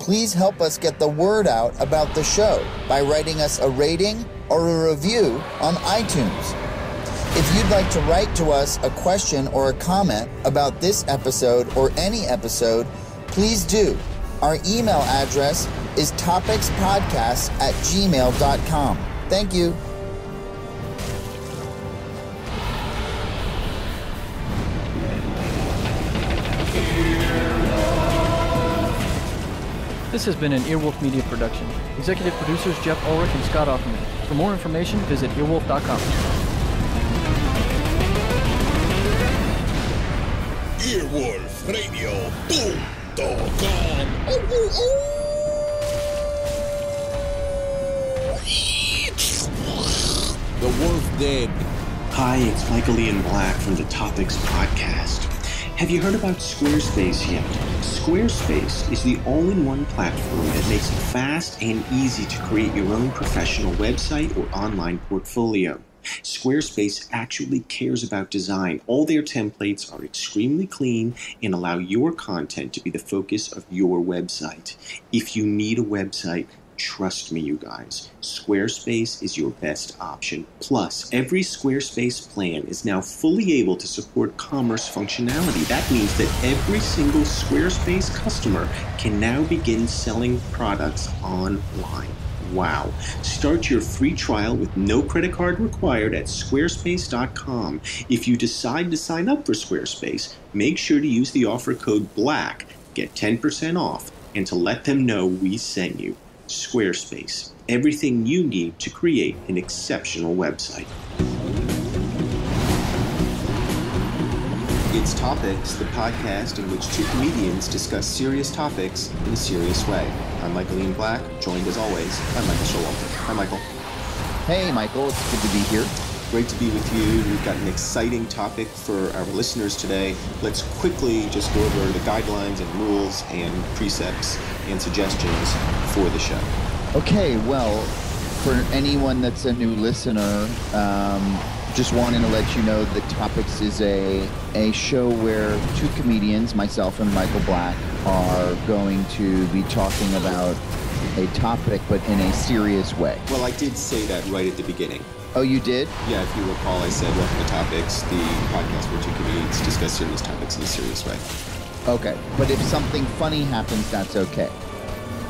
please help us get the word out about the show by writing us a rating or a review on iTunes. If you'd like to write to us a question or a comment about this episode or any episode, please do. Our email address is topicspodcast@gmail.com. Thank you. This has been an Earwolf Media production. Executive producers Jeff Ulrich and Scott Offerman. For more information, visit earwolf.com. EarwolfRadio.com. The wolf dead. Hi, it's Michael Ian Black from the Topics Podcast. Have you heard about Squarespace yet? Squarespace is the all-in-one platform that makes it fast and easy to create your own professional website or online portfolio. Squarespace actually cares about design. All their templates are extremely clean and allow your content to be the focus of your website. If you need a website, trust me, you guys, Squarespace is your best option. Plus, every Squarespace plan is now fully able to support commerce functionality. That means that every single Squarespace customer can now begin selling products online. Wow. Start your free trial with no credit card required at squarespace.com. If you decide to sign up for Squarespace, make sure to use the offer code BLACK, get 10% off, and to let them know we sent you. Squarespace, everything you need to create an exceptional website. It's Topics, the podcast in which two comedians discuss serious topics in a serious way. I'm Michael Ian Black, joined as always by Michael Showalter. Hi, Michael. Hey, Michael. It's good to be here. Great to be with you. We've got an exciting topic for our listeners today. Let's quickly just go over the guidelines and rules and precepts and suggestions for the show. Okay, well, for anyone that's a new listener, just wanting to let you know that Topics is a show where two comedians, myself and Michael Black, are going to be talking about a topic, but in a serious way. Well, I did say that right at the beginning. Oh, you did? Yeah, if you recall, I said, welcome to Topics, the podcast where two comedians discuss serious topics in a serious way. Okay, but if something funny happens, that's okay.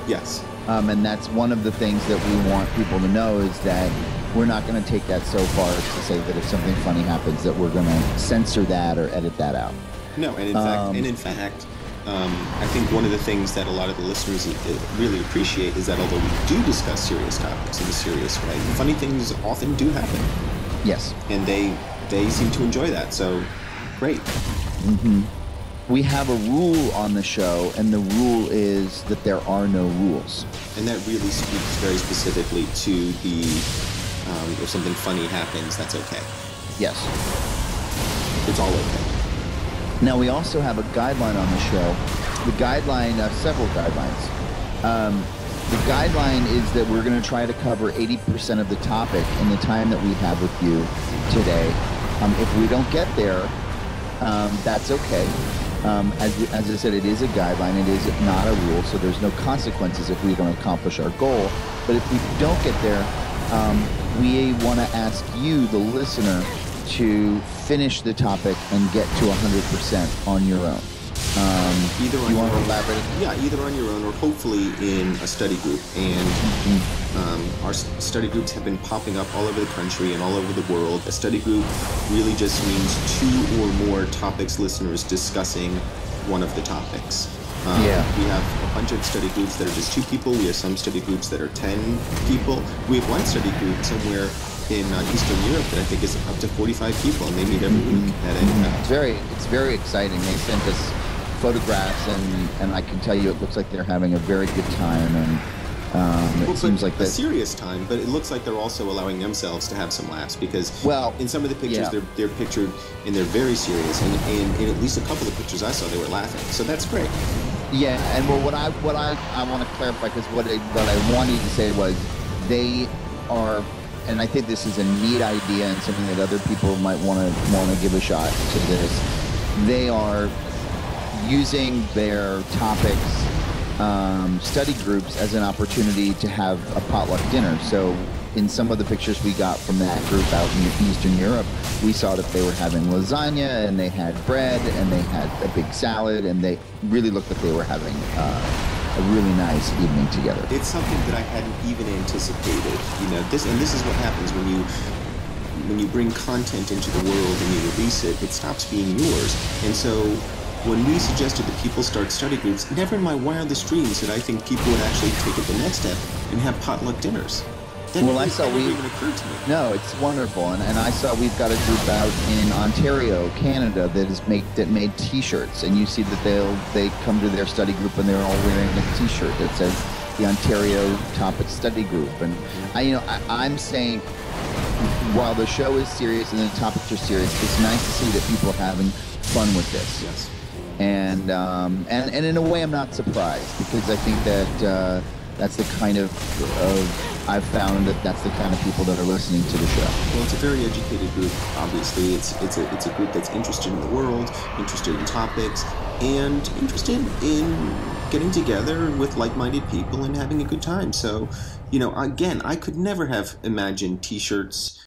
Yes. And that's one of the things that we want people to know is that we're not going to take that so far as to say that if something funny happens that we're going to censor that or edit that out. No, and in fact, I think one of the things that a lot of the listeners really appreciate is that although we do discuss serious topics in a serious way, funny things often do happen. Yes. And they seem to enjoy that, so great. Mm-hmm. We have a rule on the show, and the rule is that there are no rules. And that really speaks very specifically to the, if something funny happens, that's okay. Yes. It's all okay. Now, we also have a guideline on the show. The guideline, several guidelines. The guideline is that we're going to try to cover 80% of the topic in the time that we have with you today. If we don't get there, that's okay. As I said, it is a guideline. It is not a rule, so there's no consequences if we don't accomplish our goal. But if we don't get there, we want to ask you, the listener, to finish the topic and get to 100% on your own. Either on you your want to own, elaborate? Yeah, either on your own or hopefully in a study group. And our study groups have been popping up all over the country and all over the world. A study group really just means two or more topics listeners discussing one of the topics. We have a bunch of study groups that are just 2 people. We have some study groups that are 10 people. We have one study group somewhere in Eastern Europe that I think is up to 45 people, and they meet every week at It's very exciting. They sent us photographs, and I can tell you it looks like they're having a very good time, and it seems like a serious time, but it looks like they're also allowing themselves to have some laughs because in some of the pictures they're pictured and they're very serious, and in at least a couple of pictures I saw they were laughing, so that's great. Yeah, and what I want to clarify, because what I wanted to say was they are, and I think this is a neat idea and something that other people might want to give a shot to this. They are using their topics study groups as an opportunity to have a potluck dinner. So in some of the pictures we got from that group out in Eastern Europe, we saw that they were having lasagna, and they had bread, and they had a big salad, and they really looked like they were having a really nice evening together. It's something that I hadn't even anticipated. This is what happens when you bring content into the world and you release it. It stops being yours. And so when we suggested that people start study groups, never in my wildest dreams did I think people would actually take it the next step and have potluck dinners. That never even occurred to me. No, it's wonderful, and I saw we've got a group out in Ontario, Canada, that made T-shirts, and you see that they come to their study group and they're all wearing a T-shirt that says the Ontario Topic Study Group, and I'm saying, while the show is serious and the topics are serious, it's nice to see that people are having fun with this. Yes. And in a way, I'm not surprised, because I think that that's the kind of I've found that's the kind of people that are listening to the show. Well, it's a very educated group. Obviously, it's a group that's interested in the world, interested in topics, and interested in getting together with like-minded people and having a good time. So, again, I could never have imagined T-shirts